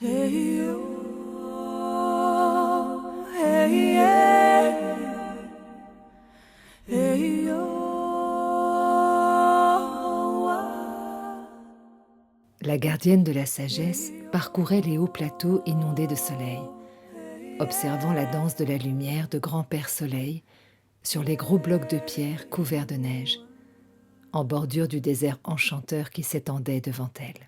Hey yo, hey yeah, hey yo. La gardienne de la sagesse parcourait les hauts plateaux inondés de soleil, observant la danse de la lumière de grand-père Soleil sur les gros blocs de pierre couverts de neige, en bordure du désert enchanteur qui s'étendait devant elle.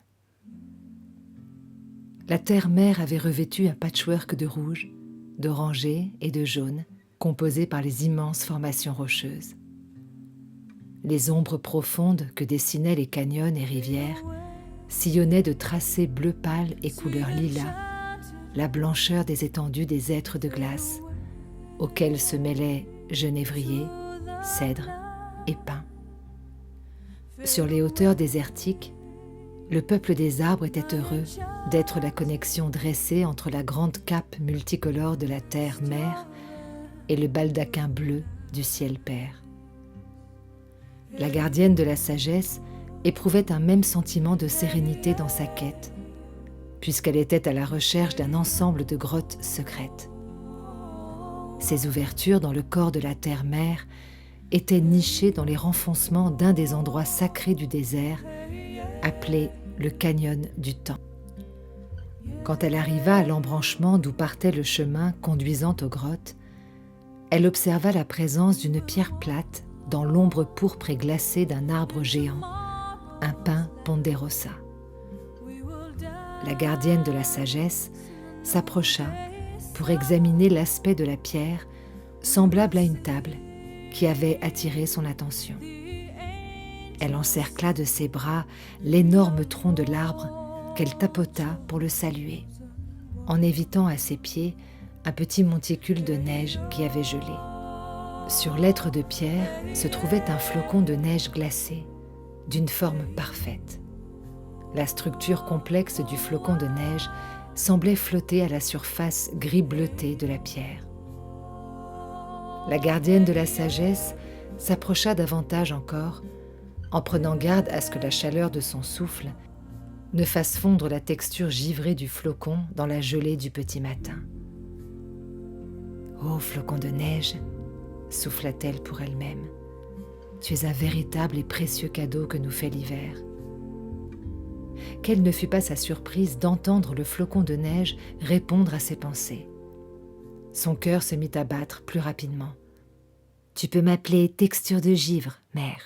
La terre-mère avait revêtu un patchwork de rouge, d'orangé et de jaune, composé par les immenses formations rocheuses. Les ombres profondes que dessinaient les canyons et rivières sillonnaient de tracés bleu pâle et couleur lilas la blancheur des étendues des êtres de glace, auxquels se mêlaient genévrier, cèdre et pin. Sur les hauteurs désertiques, le peuple des arbres était heureux d'être la connexion dressée entre la grande cape multicolore de la terre-mère et le baldaquin bleu du ciel père. La gardienne de la sagesse éprouvait un même sentiment de sérénité dans sa quête, puisqu'elle était à la recherche d'un ensemble de grottes secrètes. Ces ouvertures dans le corps de la terre-mère étaient nichées dans les renfoncements d'un des endroits sacrés du désert, appelé le canyon du temps. Quand elle arriva à l'embranchement d'où partait le chemin conduisant aux grottes, elle observa la présence d'une pierre plate dans l'ombre pourpre et glacée d'un arbre géant, un pin ponderosa. La gardienne de la sagesse s'approcha pour examiner l'aspect de la pierre semblable à une table qui avait attiré son attention. Elle encercla de ses bras l'énorme tronc de l'arbre qu'elle tapota pour le saluer, en évitant à ses pieds un petit monticule de neige qui avait gelé. Sur l'être de pierre se trouvait un flocon de neige glacée, d'une forme parfaite. La structure complexe du flocon de neige semblait flotter à la surface gris bleutée de la pierre. La gardienne de la sagesse s'approcha davantage encore, en prenant garde à ce que la chaleur de son souffle ne fasse fondre la texture givrée du flocon dans la gelée du petit matin. « Ô flocon de neige !» souffla-t-elle pour elle-même. « Tu es un véritable et précieux cadeau que nous fait l'hiver. » Quelle ne fut pas sa surprise d'entendre le flocon de neige répondre à ses pensées. Son cœur se mit à battre plus rapidement. « Tu peux m'appeler texture de givre, mère. »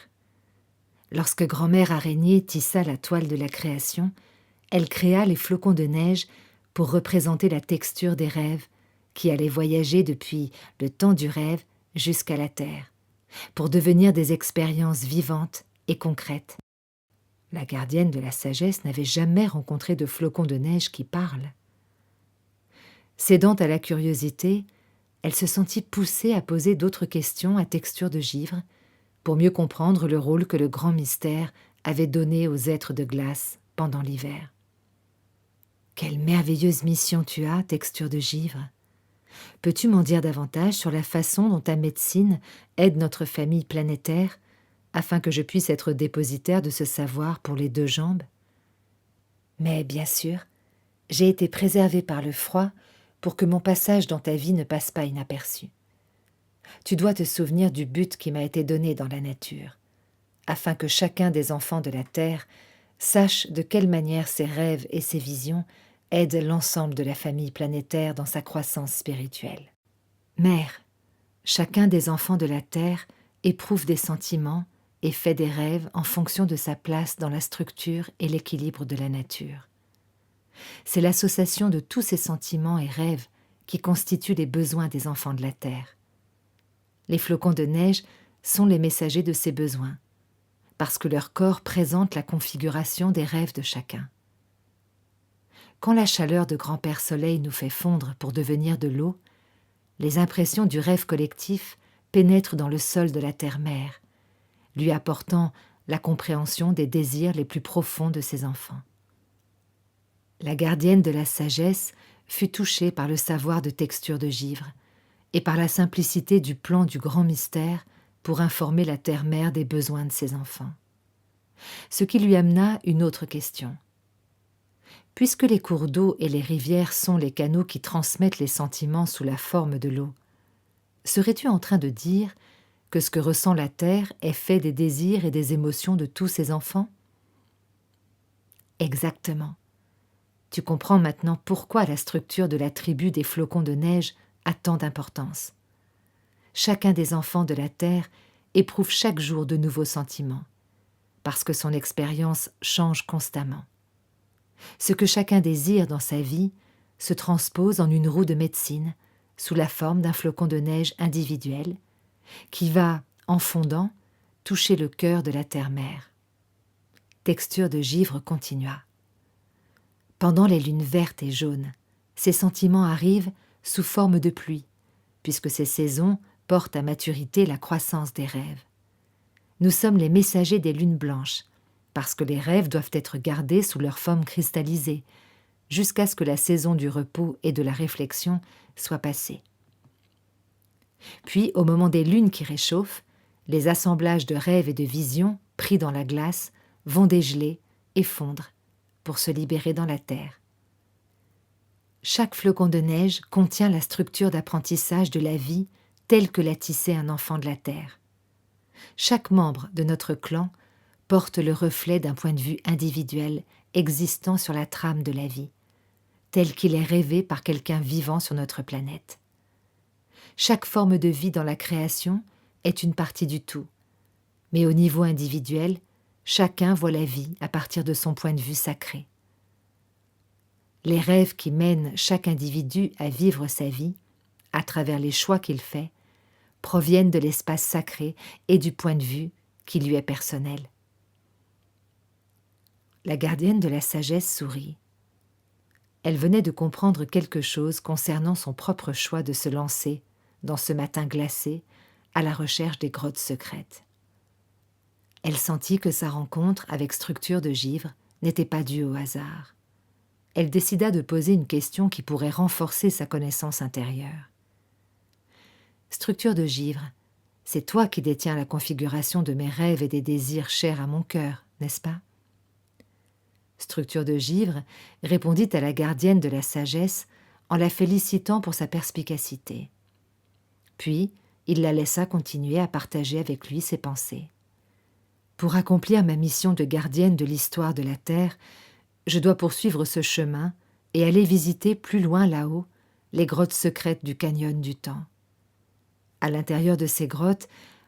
Lorsque grand-mère araignée tissa la toile de la création, elle créa les flocons de neige pour représenter la texture des rêves qui allaient voyager depuis le temps du rêve jusqu'à la terre, pour devenir des expériences vivantes et concrètes. La gardienne de la sagesse n'avait jamais rencontré de flocons de neige qui parlent. Cédant à la curiosité, elle se sentit poussée à poser d'autres questions à texture de givre, pour mieux comprendre le rôle que le grand mystère avait donné aux êtres de glace pendant l'hiver. « Quelle merveilleuse mission tu as, texture de givre! Peux-tu m'en dire davantage sur la façon dont ta médecine aide notre famille planétaire, afin que je puisse être dépositaire de ce savoir pour les deux jambes? » Mais bien sûr, j'ai été préservée par le froid pour que mon passage dans ta vie ne passe pas inaperçu. Tu dois te souvenir du but qui m'a été donné dans la nature, afin que chacun des enfants de la Terre sache de quelle manière ses rêves et ses visions aident l'ensemble de la famille planétaire dans sa croissance spirituelle. Mère, chacun des enfants de la Terre éprouve des sentiments et fait des rêves en fonction de sa place dans la structure et l'équilibre de la nature. C'est l'association de tous ces sentiments et rêves qui constituent les besoins des enfants de la Terre. Les flocons de neige sont les messagers de ces besoins, parce que leur corps présente la configuration des rêves de chacun. Quand la chaleur de grand-père Soleil nous fait fondre pour devenir de l'eau, les impressions du rêve collectif pénètrent dans le sol de la terre-mère, lui apportant la compréhension des désirs les plus profonds de ses enfants. La gardienne de la sagesse fut touchée par le savoir de texture de givre et par la simplicité du plan du grand mystère pour informer la terre-mère des besoins de ses enfants. Ce qui lui amena une autre question. Puisque les cours d'eau et les rivières sont les canaux qui transmettent les sentiments sous la forme de l'eau, serais-tu en train de dire que ce que ressent la terre est fait des désirs et des émotions de tous ses enfants? Exactement. Tu comprends maintenant pourquoi la structure de la tribu des flocons de neige a tant d'importance. Chacun des enfants de la terre éprouve chaque jour de nouveaux sentiments, parce que son expérience change constamment. Ce que chacun désire dans sa vie se transpose en une roue de médecine sous la forme d'un flocon de neige individuel qui va, en fondant, toucher le cœur de la terre-mère. Texture de Givre continua. Pendant les lunes vertes et jaunes, ces sentiments arrivent sous forme de pluie, puisque ces saisons portent à maturité la croissance des rêves. Nous sommes les messagers des lunes blanches, parce que les rêves doivent être gardés sous leur forme cristallisée, jusqu'à ce que la saison du repos et de la réflexion soit passée. Puis, au moment des lunes qui réchauffent, les assemblages de rêves et de visions, pris dans la glace, vont dégeler et fondre pour se libérer dans la terre. Chaque flocon de neige contient la structure d'apprentissage de la vie telle que l'a tissée un enfant de la terre. Chaque membre de notre clan porte le reflet d'un point de vue individuel existant sur la trame de la vie, tel qu'il est rêvé par quelqu'un vivant sur notre planète. Chaque forme de vie dans la création est une partie du tout, mais au niveau individuel, chacun voit la vie à partir de son point de vue sacré. Les rêves qui mènent chaque individu à vivre sa vie, à travers les choix qu'il fait, proviennent de l'espace sacré et du point de vue qui lui est personnel. La gardienne de la sagesse sourit. Elle venait de comprendre quelque chose concernant son propre choix de se lancer, dans ce matin glacé, à la recherche des grottes secrètes. Elle sentit que sa rencontre avec Structure de Givre n'était pas due au hasard. Elle décida de poser une question qui pourrait renforcer sa connaissance intérieure. Structure de Givre, c'est toi qui détiens la configuration de mes rêves et des désirs chers à mon cœur, n'est-ce pas? Structure de Givre répondit à la gardienne de la sagesse en la félicitant pour sa perspicacité. Puis, il la laissa continuer à partager avec lui ses pensées. Pour accomplir ma mission de gardienne de l'histoire de la Terre, je dois poursuivre ce chemin et aller visiter plus loin là-haut les grottes secrètes du canyon du temps. À l'intérieur de ces grottes,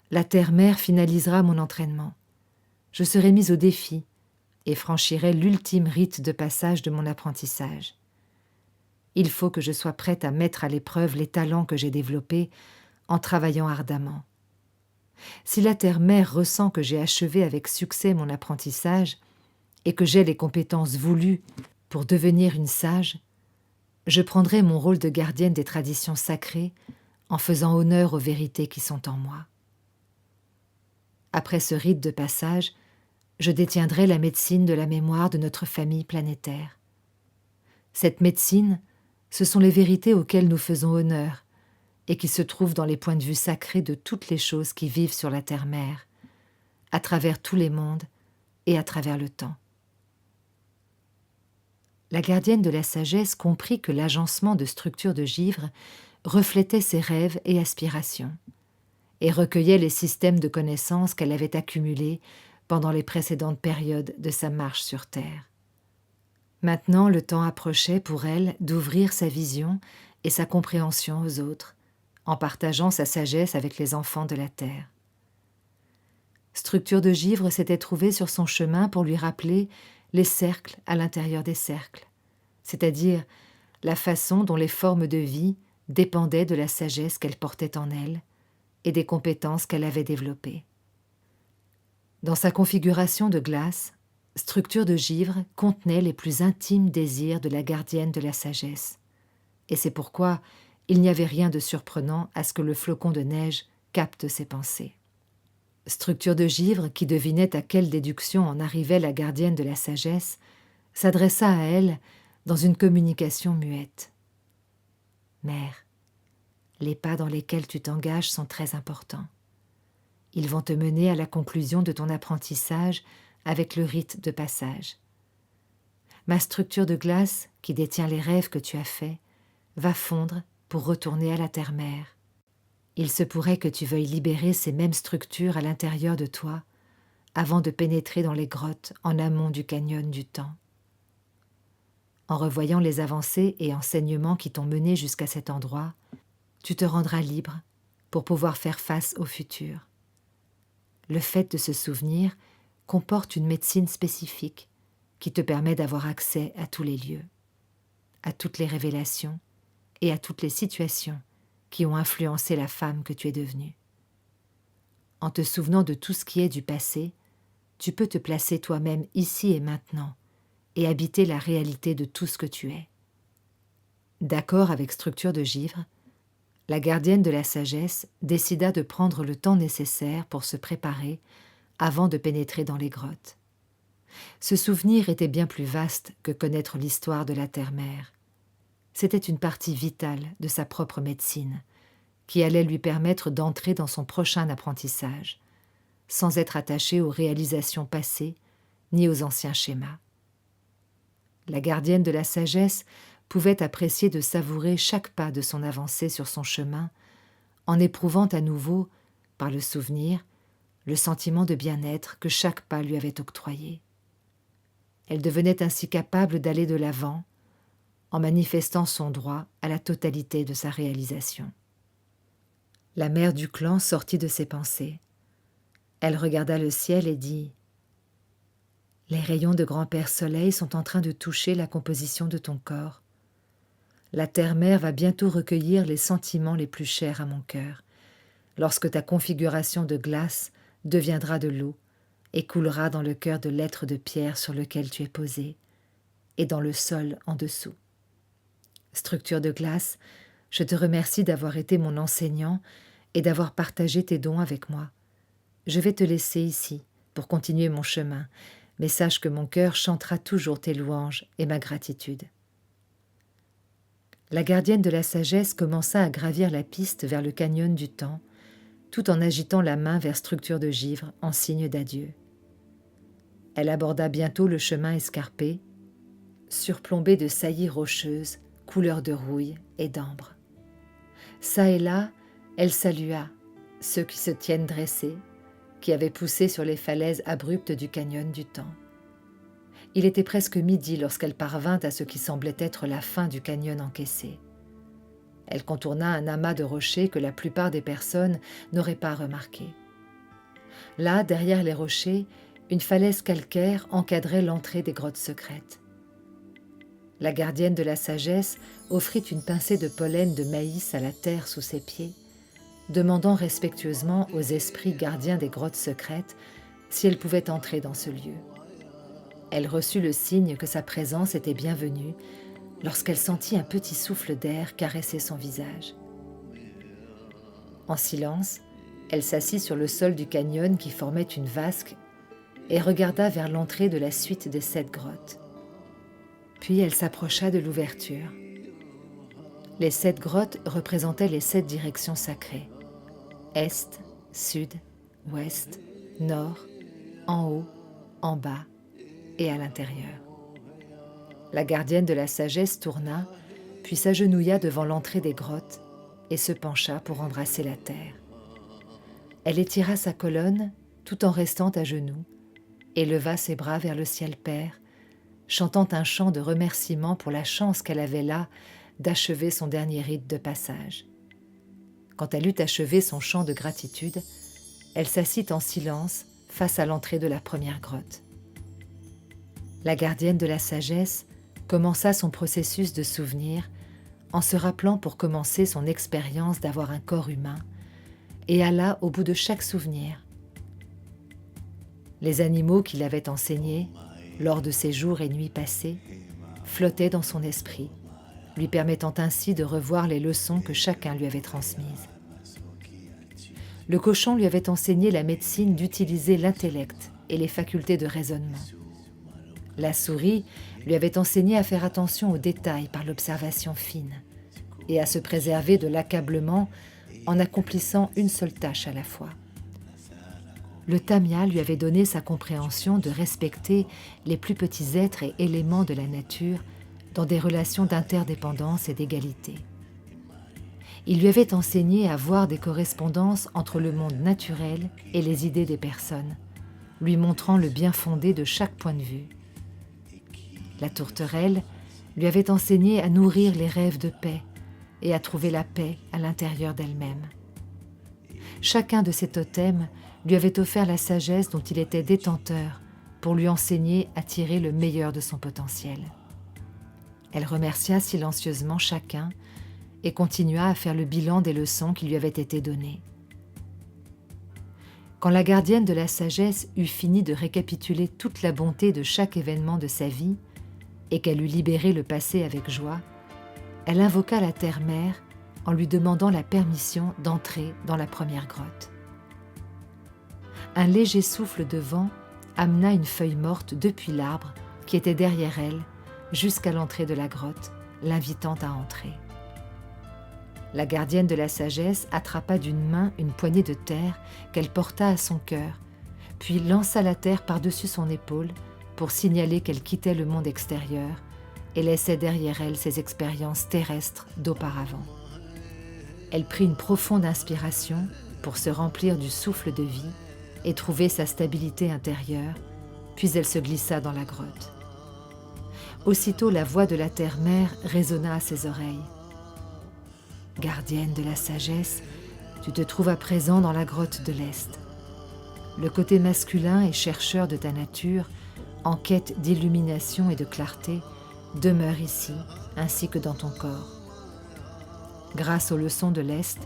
la Terre-Mère finalisera mon entraînement. Je serai mise au défi et franchirai l'ultime rite de passage de mon apprentissage. Il faut que je sois prête à mettre à l'épreuve les talents que j'ai développés en travaillant ardemment. Si la Terre-Mère ressent que j'ai achevé avec succès mon apprentissage et que j'ai les compétences voulues pour devenir une sage, je prendrai mon rôle de gardienne des traditions sacrées en faisant honneur aux vérités qui sont en moi. Après ce rite de passage, je détiendrai la médecine de la mémoire de notre famille planétaire. Cette médecine, ce sont les vérités auxquelles nous faisons honneur et qui se trouvent dans les points de vue sacrés de toutes les choses qui vivent sur la Terre-Mère, à travers tous les mondes et à travers le temps. La gardienne de la sagesse comprit que l'agencement de Structure de Givre reflétait ses rêves et aspirations, et recueillait les systèmes de connaissances qu'elle avait accumulés pendant les précédentes périodes de sa marche sur Terre. Maintenant, le temps approchait pour elle d'ouvrir sa vision et sa compréhension aux autres, en partageant sa sagesse avec les enfants de la Terre. Structure de Givre s'était trouvée sur son chemin pour lui rappeler les cercles à l'intérieur des cercles, c'est-à-dire la façon dont les formes de vie dépendaient de la sagesse qu'elle portait en elle et des compétences qu'elle avait développées. Dans sa configuration de glace, Structure de Givre contenait les plus intimes désirs de la gardienne de la sagesse, et c'est pourquoi il n'y avait rien de surprenant à ce que le flocon de neige capte ses pensées. Structure de Givre, qui devinait à quelle déduction en arrivait la gardienne de la sagesse, s'adressa à elle dans une communication muette. « Mère, les pas dans lesquels tu t'engages sont très importants. Ils vont te mener à la conclusion de ton apprentissage avec le rite de passage. ma structure de glace, qui détient les rêves que tu as faits, va fondre pour retourner à la terre-mère. Il se pourrait que tu veuilles libérer ces mêmes structures à l'intérieur de toi avant de pénétrer dans les grottes en amont du canyon du temps. En revoyant les avancées et enseignements qui t'ont mené jusqu'à cet endroit, tu te rendras libre pour pouvoir faire face au futur. Le fait de se souvenir comporte une médecine spécifique qui te permet d'avoir accès à tous les lieux, à toutes les révélations et à toutes les situations qui ont influencé la femme que tu es devenue. En te souvenant de tout ce qui est du passé, tu peux te placer toi-même ici et maintenant et habiter la réalité de tout ce que tu es. D'accord avec Structure de Givre, la gardienne de la sagesse décida de prendre le temps nécessaire pour se préparer avant de pénétrer dans les grottes. Ce souvenir était bien plus vaste que connaître l'histoire de la terre-mère. C'était une partie vitale de sa propre médecine, qui allait lui permettre d'entrer dans son prochain apprentissage, sans être attachée aux réalisations passées ni aux anciens schémas. La gardienne de la sagesse pouvait apprécier de savourer chaque pas de son avancée sur son chemin, en éprouvant à nouveau, par le souvenir, le sentiment de bien-être que chaque pas lui avait octroyé. Elle devenait ainsi capable d'aller de l'avant, en manifestant son droit à la totalité de sa réalisation. La mère du clan sortit de ses pensées. Elle regarda le ciel et dit « Les rayons de grand-père Soleil sont en train de toucher la composition de ton corps. La terre-mère va bientôt recueillir les sentiments les plus chers à mon cœur, lorsque ta configuration de glace deviendra de l'eau et coulera dans le cœur de l'être de pierre sur lequel tu es posé, et dans le sol en dessous. Structure de glace, je te remercie d'avoir été mon enseignant et d'avoir partagé tes dons avec moi. Je vais te laisser ici pour continuer mon chemin, mais sache que mon cœur chantera toujours tes louanges et ma gratitude. » La gardienne de la sagesse commença à gravir la piste vers le canyon du temps, tout en agitant la main vers Structure de Givre en signe d'adieu. Elle aborda bientôt le chemin escarpé, surplombé de saillies rocheuses, couleur de rouille et d'ambre. Ça et là, elle salua ceux qui se tiennent dressés, qui avaient poussé sur les falaises abruptes du canyon du temps. Il était presque midi lorsqu'elle parvint à ce qui semblait être la fin du canyon encaissé. Elle contourna un amas de rochers que la plupart des personnes n'auraient pas remarqué. Là, derrière les rochers, une falaise calcaire encadrait l'entrée des grottes secrètes. La gardienne de la sagesse offrit une pincée de pollen de maïs à la terre sous ses pieds, demandant respectueusement aux esprits gardiens des grottes secrètes si elle pouvait entrer dans ce lieu. Elle reçut le signe que sa présence était bienvenue lorsqu'elle sentit un petit souffle d'air caresser son visage. En silence, elle s'assit sur le sol du canyon qui formait une vasque et regarda vers l'entrée de la suite des 7 grottes. Puis elle s'approcha de l'ouverture. Les 7 grottes représentaient les 7 directions sacrées. Est, sud, ouest, nord, en haut, en bas et à l'intérieur. La gardienne de la sagesse tourna, puis s'agenouilla devant l'entrée des grottes et se pencha pour embrasser la terre. Elle étira sa colonne tout en restant à genoux et leva ses bras vers le ciel père, chantant un chant de remerciement pour la chance qu'elle avait là d'achever son dernier rite de passage. Quand elle eut achevé son chant de gratitude, elle s'assit en silence face à l'entrée de la première grotte. La gardienne de la sagesse commença son processus de souvenir en se rappelant pour commencer son expérience d'avoir un corps humain et alla au bout de chaque souvenir. Les animaux qui l'avaient enseigné, lors de ses jours et nuits passés, flottaient dans son esprit, lui permettant ainsi de revoir les leçons que chacun lui avait transmises. Le cochon lui avait enseigné la médecine d'utiliser l'intellect et les facultés de raisonnement. La souris lui avait enseigné à faire attention aux détails par l'observation fine et à se préserver de l'accablement en accomplissant une seule tâche à la fois. le Tamya lui avait donné sa compréhension de respecter les plus petits êtres et éléments de la nature dans des relations d'interdépendance et d'égalité. Il lui avait enseigné à voir des correspondances entre le monde naturel et les idées des personnes, lui montrant le bien fondé de chaque point de vue. La tourterelle lui avait enseigné à nourrir les rêves de paix et à trouver la paix à l'intérieur d'elle-même. Chacun de ces totems lui avait offert la sagesse dont il était détenteur pour lui enseigner à tirer le meilleur de son potentiel. Elle remercia silencieusement chacun et continua à faire le bilan des leçons qui lui avaient été données. Quand la gardienne de la sagesse eut fini de récapituler toute la bonté de chaque événement de sa vie et qu'elle eut libéré le passé avec joie, elle invoqua la terre-mère en lui demandant la permission d'entrer dans la première grotte. Un léger souffle de vent amena une feuille morte depuis l'arbre qui était derrière elle jusqu'à l'entrée de la grotte, l'invitant à entrer. La gardienne de la sagesse attrapa d'une main une poignée de terre qu'elle porta à son cœur, puis lança la terre par-dessus son épaule pour signaler qu'elle quittait le monde extérieur et laissait derrière elle ses expériences terrestres d'auparavant. Elle prit une profonde inspiration pour se remplir du souffle de vie et trouver sa stabilité intérieure, puis elle se glissa dans la grotte. Aussitôt, la voix de la terre-mère résonna à ses oreilles. « Gardienne de la sagesse, tu te trouves à présent dans la grotte de l'Est. Le côté masculin et chercheur de ta nature, en quête d'illumination et de clarté, demeure ici, ainsi que dans ton corps. Grâce aux leçons de l'Est,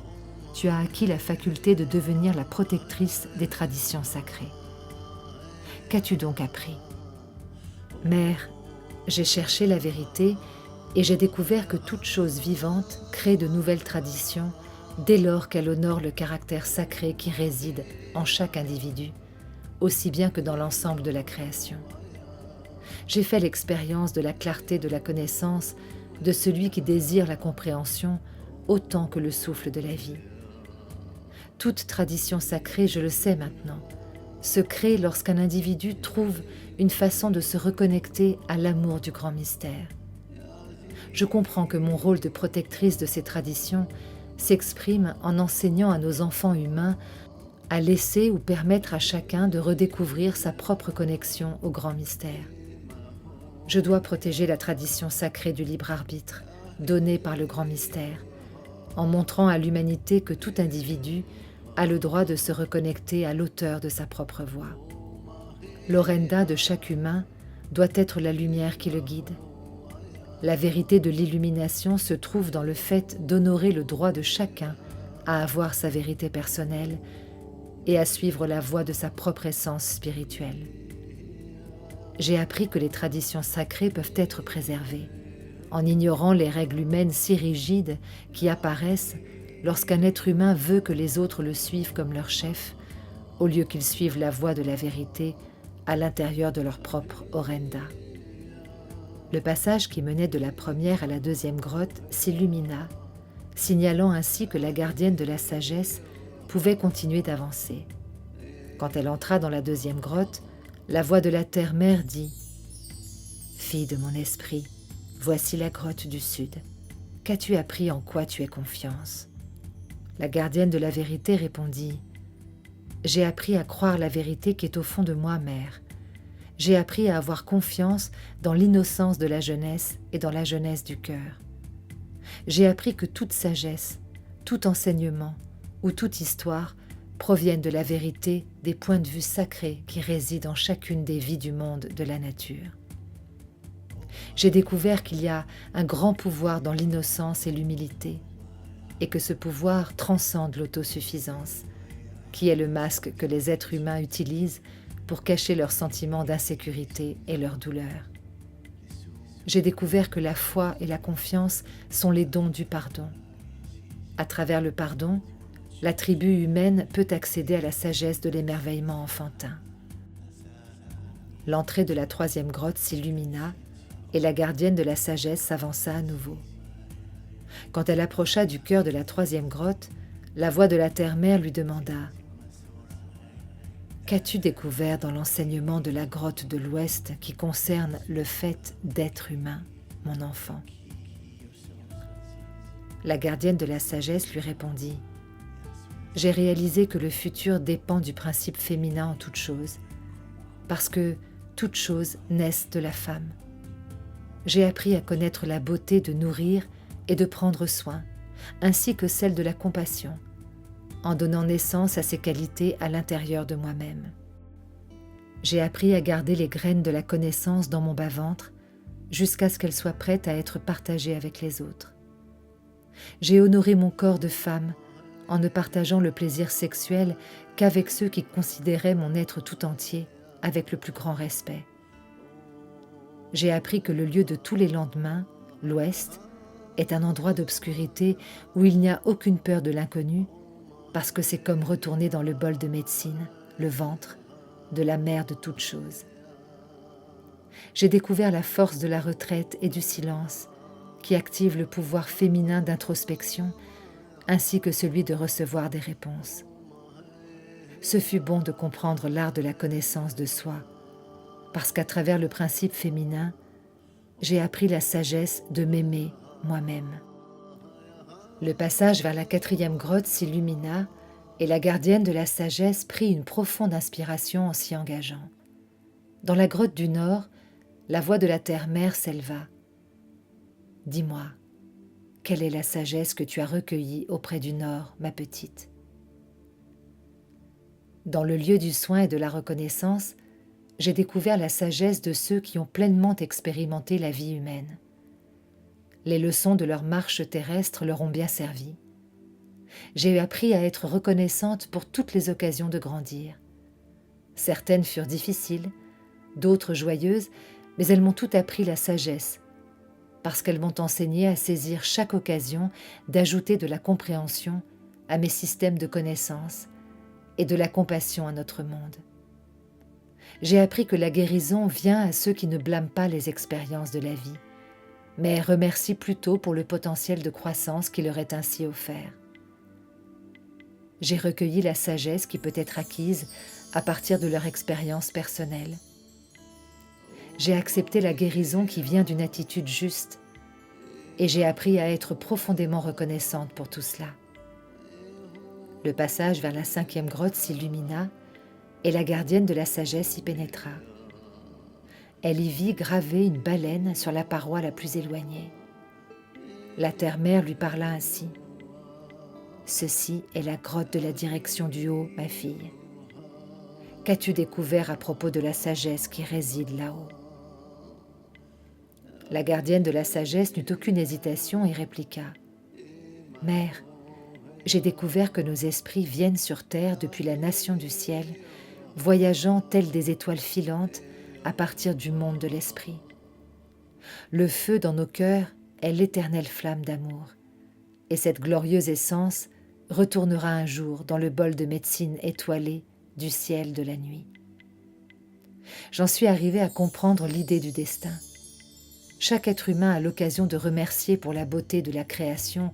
tu as acquis la faculté de devenir la protectrice des traditions sacrées. Qu'as-tu donc appris ? Mère, j'ai cherché la vérité et j'ai découvert que toute chose vivante crée de nouvelles traditions dès lors qu'elle honore le caractère sacré qui réside en chaque individu, aussi bien que dans l'ensemble de la création. J'ai fait l'expérience de la clarté de la connaissance de celui qui désire la compréhension autant que le souffle de la vie. Toute tradition sacrée, je le sais maintenant, se crée lorsqu'un individu trouve une façon de se reconnecter à l'amour du grand mystère. Je comprends que mon rôle de protectrice de ces traditions s'exprime en enseignant à nos enfants humains à laisser ou permettre à chacun de redécouvrir sa propre connexion au grand mystère. Je dois protéger la tradition sacrée du libre arbitre, donnée par le grand mystère, en montrant à l'humanité que tout individu a le droit de se reconnecter à l'auteur de sa propre voix. L'orenda de chaque humain doit être la lumière qui le guide. La vérité de l'illumination se trouve dans le fait d'honorer le droit de chacun à avoir sa vérité personnelle et à suivre la voie de sa propre essence spirituelle. J'ai appris que les traditions sacrées peuvent être préservées, en ignorant les règles humaines si rigides qui apparaissent lorsqu'un être humain veut que les autres le suivent comme leur chef, au lieu qu'ils suivent la voie de la vérité à l'intérieur de leur propre orenda. Le passage qui menait de la première à la deuxième grotte s'illumina, signalant ainsi que la gardienne de la sagesse pouvait continuer d'avancer. Quand elle entra dans la deuxième grotte, la voix de la terre-mère dit « Fille de mon esprit, voici la grotte du sud. Qu'as-tu appris en quoi tu aies confiance ?» La gardienne de la vérité répondit « J'ai appris à croire la vérité qui est au fond de moi, mère. J'ai appris à avoir confiance dans l'innocence de la jeunesse et dans la jeunesse du cœur. J'ai appris que toute sagesse, tout enseignement ou toute histoire proviennent de la vérité des points de vue sacrés qui résident en chacune des vies du monde de la nature. J'ai découvert qu'il y a un grand pouvoir dans l'innocence et l'humilité, et que ce pouvoir transcende l'autosuffisance, qui est le masque que les êtres humains utilisent pour cacher leurs sentiments d'insécurité et leurs douleurs. J'ai découvert que la foi et la confiance sont les dons du pardon. À travers le pardon, la tribu humaine peut accéder à la sagesse de l'émerveillement enfantin. L'entrée de la troisième grotte s'illumina et la gardienne de la sagesse s'avança à nouveau. Quand elle approcha du cœur de la troisième grotte, la voix de la terre-mère lui demanda Qu'as-tu découvert dans l'enseignement de la grotte de l'Ouest qui concerne le fait d'être humain, mon enfant ? La gardienne de la sagesse lui répondit : J'ai réalisé que le futur dépend du principe féminin en toute chose, parce que toutes choses naissent de la femme. J'ai appris à connaître la beauté de nourrir et de prendre soin, ainsi que celle de la compassion, en donnant naissance à ces qualités à l'intérieur de moi-même. J'ai appris à garder les graines de la connaissance dans mon bas-ventre jusqu'à ce qu'elles soient prêtes à être partagées avec les autres. J'ai honoré mon corps de femme en ne partageant le plaisir sexuel qu'avec ceux qui considéraient mon être tout entier avec le plus grand respect. J'ai appris que le lieu de tous les lendemains, l'Ouest, est un endroit d'obscurité où il n'y a aucune peur de l'inconnu, parce que c'est comme retourner dans le bol de médecine, le ventre, de la mère de toutes choses. J'ai découvert la force de la retraite et du silence, qui active le pouvoir féminin d'introspection, ainsi que celui de recevoir des réponses. Ce fut bon de comprendre l'art de la connaissance de soi, parce qu'à travers le principe féminin, j'ai appris la sagesse de m'aimer moi-même. Le passage vers la 4e grotte s'illumina et la gardienne de la sagesse prit une profonde inspiration en s'y engageant. Dans la grotte du Nord, la voix de la terre-mère s'éleva. « Dis-moi, quelle est la sagesse que tu as recueillie auprès du Nord, ma petite ?» Dans le lieu du soin et de la reconnaissance, j'ai découvert la sagesse de ceux qui ont pleinement expérimenté la vie humaine. Les leçons de leur marche terrestre leur ont bien servi. J'ai appris à être reconnaissante pour toutes les occasions de grandir. Certaines furent difficiles, d'autres joyeuses, mais elles m'ont toutes appris la sagesse, parce qu'elles m'ont enseigné à saisir chaque occasion d'ajouter de la compréhension à mes systèmes de connaissances et de la compassion à notre monde. J'ai appris que la guérison vient à ceux qui ne blâment pas les expériences de la vie, mais remercient plutôt pour le potentiel de croissance qui leur est ainsi offert. J'ai recueilli la sagesse qui peut être acquise à partir de leur expérience personnelle. J'ai accepté la guérison qui vient d'une attitude juste et j'ai appris à être profondément reconnaissante pour tout cela. Le passage vers la 5e grotte s'illumina et la gardienne de la sagesse y pénétra. Elle y vit gravée une baleine sur la paroi la plus éloignée. La terre-mère lui parla ainsi. « Ceci est la grotte de la direction du haut, ma fille. Qu'as-tu découvert à propos de la sagesse qui réside là-haut » La gardienne de la sagesse n'eut aucune hésitation et répliqua. « Mère, j'ai découvert que nos esprits viennent sur terre depuis la nation du ciel, voyageant tels des étoiles filantes à partir du monde de l'esprit. Le feu dans nos cœurs est l'éternelle flamme d'amour, et cette glorieuse essence retournera un jour dans le bol de médecine étoilé du ciel de la nuit. J'en suis arrivée à comprendre l'idée du destin. Chaque être humain a l'occasion de remercier pour la beauté de la création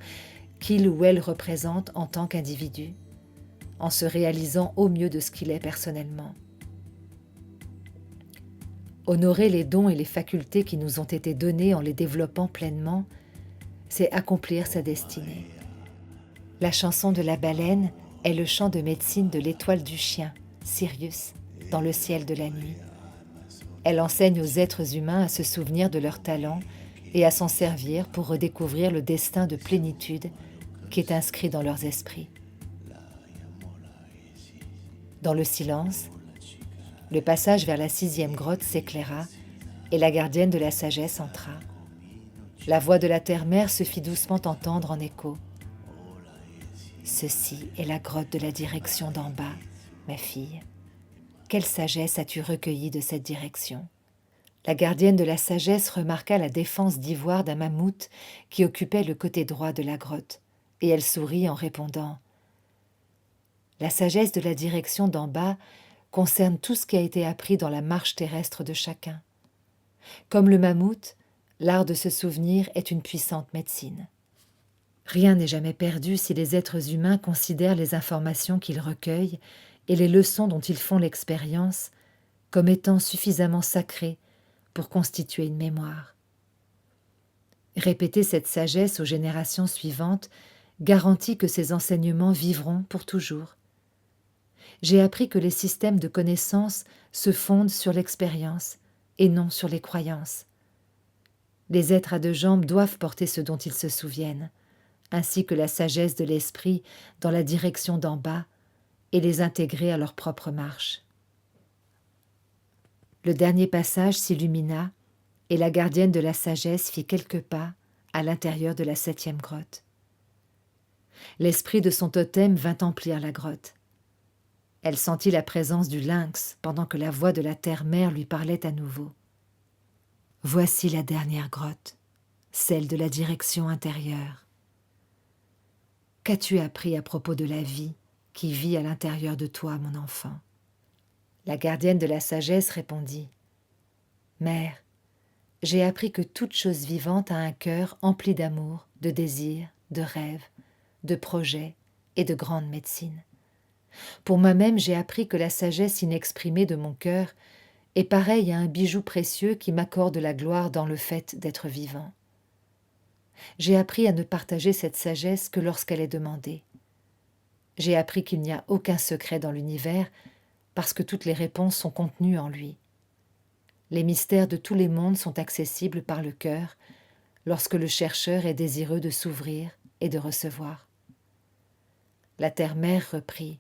qu'il ou elle représente en tant qu'individu, en se réalisant au mieux de ce qu'il est personnellement. Honorer les dons et les facultés qui nous ont été donnés en les développant pleinement, c'est accomplir sa destinée. La chanson de la baleine est le chant de médecine de l'étoile du chien, Sirius, dans le ciel de la nuit. Elle enseigne aux êtres humains à se souvenir de leurs talents et à s'en servir pour redécouvrir le destin de plénitude qui est inscrit dans leurs esprits. Dans le silence, le passage vers la 6e grotte s'éclaira et la gardienne de la sagesse entra. La voix de la terre-mère se fit doucement entendre en écho. « Ceci est la grotte de la direction d'en bas, ma fille. Quelle sagesse as-tu recueillie de cette direction ?» La gardienne de la sagesse remarqua la défense d'ivoire d'un mammouth qui occupait le côté droit de la grotte, et elle sourit en répondant « La sagesse de la direction d'en bas concerne tout ce qui a été appris dans la marche terrestre de chacun. Comme le mammouth, l'art de se souvenir est une puissante médecine. Rien n'est jamais perdu si les êtres humains considèrent les informations qu'ils recueillent et les leçons dont ils font l'expérience comme étant suffisamment sacrées pour constituer une mémoire. Répéter cette sagesse aux générations suivantes garantit que ces enseignements vivront pour toujours. J'ai appris que les systèmes de connaissances se fondent sur l'expérience et non sur les croyances. Les êtres à deux jambes doivent porter ce dont ils se souviennent, ainsi que la sagesse de l'esprit dans la direction d'en bas, et les intégrer à leur propre marche. Le dernier passage s'illumina, et la gardienne de la sagesse fit quelques pas à l'intérieur de la 7e grotte. L'esprit de son totem vint emplir la grotte. Elle sentit la présence du lynx pendant que la voix de la terre-mère lui parlait à nouveau. Voici la dernière grotte, celle de la direction intérieure. Qu'as-tu appris à propos de la vie qui vit à l'intérieur de toi, mon enfant? La gardienne de la sagesse répondit. Mère, j'ai appris que toute chose vivante a un cœur empli d'amour, de désirs, de rêves, de projets et de grande médecine. Pour moi-même, j'ai appris que la sagesse inexprimée de mon cœur est pareille à un bijou précieux qui m'accorde la gloire dans le fait d'être vivant. J'ai appris à ne partager cette sagesse que lorsqu'elle est demandée. J'ai appris qu'il n'y a aucun secret dans l'univers parce que toutes les réponses sont contenues en lui. Les mystères de tous les mondes sont accessibles par le cœur lorsque le chercheur est désireux de s'ouvrir et de recevoir. La terre-mère reprit.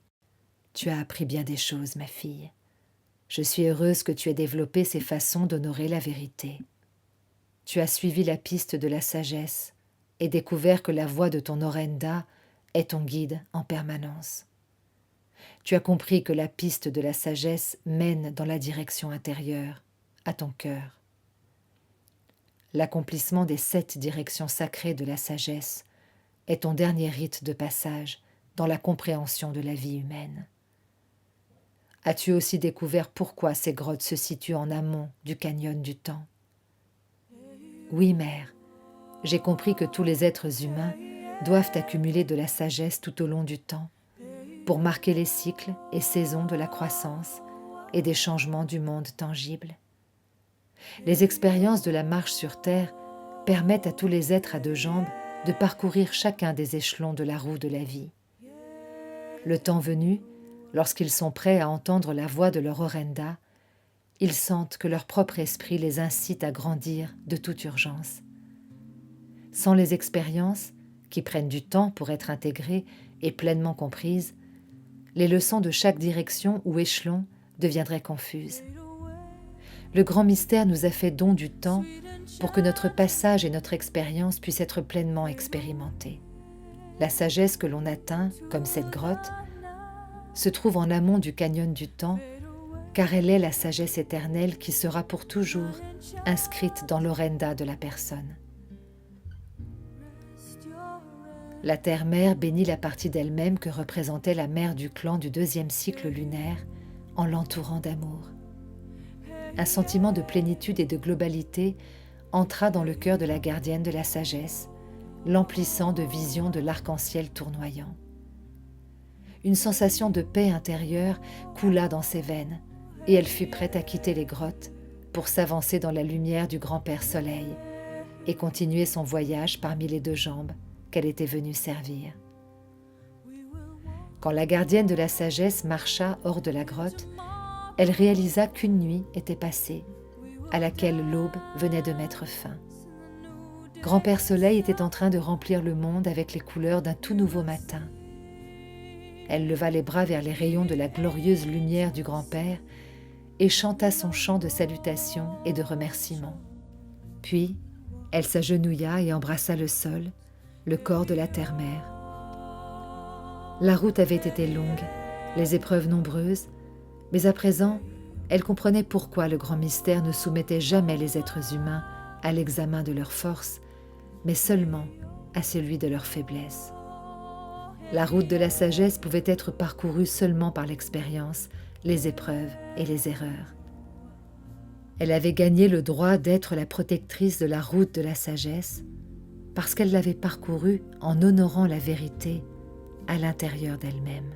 Tu as appris bien des choses, ma fille. Je suis heureuse que tu aies développé ces façons d'honorer la vérité. Tu as suivi la piste de la sagesse et découvert que la voix de ton Orenda est ton guide en permanence. Tu as compris que la piste de la sagesse mène dans la direction intérieure, à ton cœur. L'accomplissement des 7 directions sacrées de la sagesse est ton dernier rite de passage dans la compréhension de la vie humaine. As-tu aussi découvert pourquoi ces grottes se situent en amont du canyon du temps? Oui, mère, j'ai compris que tous les êtres humains doivent accumuler de la sagesse tout au long du temps pour marquer les cycles et saisons de la croissance et des changements du monde tangible. Les expériences de la marche sur Terre permettent à tous les êtres à deux jambes de parcourir chacun des échelons de la roue de la vie. Le temps venu, lorsqu'ils sont prêts à entendre la voix de leur Orenda, ils sentent que leur propre esprit les incite à grandir de toute urgence. Sans les expériences, qui prennent du temps pour être intégrées et pleinement comprises, les leçons de chaque direction ou échelon deviendraient confuses. Le grand mystère nous a fait don du temps pour que notre passage et notre expérience puissent être pleinement expérimentés. La sagesse que l'on atteint, comme cette grotte, se trouve en amont du canyon du temps, car elle est la sagesse éternelle qui sera pour toujours inscrite dans l'Orenda de la personne. La terre-mère bénit la partie d'elle-même que représentait la mère du clan du 2e cycle lunaire en l'entourant d'amour. Un sentiment de plénitude et de globalité entra dans le cœur de la gardienne de la sagesse, l'emplissant de visions de l'arc-en-ciel tournoyant. Une sensation de paix intérieure coula dans ses veines, et elle fut prête à quitter les grottes pour s'avancer dans la lumière du grand-père Soleil et continuer son voyage parmi les deux jambes qu'elle était venue servir. Quand la gardienne de la sagesse marcha hors de la grotte, elle réalisa qu'une nuit était passée, à laquelle l'aube venait de mettre fin. Grand-père Soleil était en train de remplir le monde avec les couleurs d'un tout nouveau matin. Elle leva les bras vers les rayons de la glorieuse lumière du grand-père et chanta son chant de salutation et de remerciement. Puis, elle s'agenouilla et embrassa le sol, le corps de la terre-mère. La route avait été longue, les épreuves nombreuses, mais à présent, elle comprenait pourquoi le grand mystère ne soumettait jamais les êtres humains à l'examen de leurs forces, mais seulement à celui de leur faiblesse. La route de la sagesse pouvait être parcourue seulement par l'expérience, les épreuves et les erreurs. Elle avait gagné le droit d'être la protectrice de la route de la sagesse parce qu'elle l'avait parcourue en honorant la vérité à l'intérieur d'elle-même.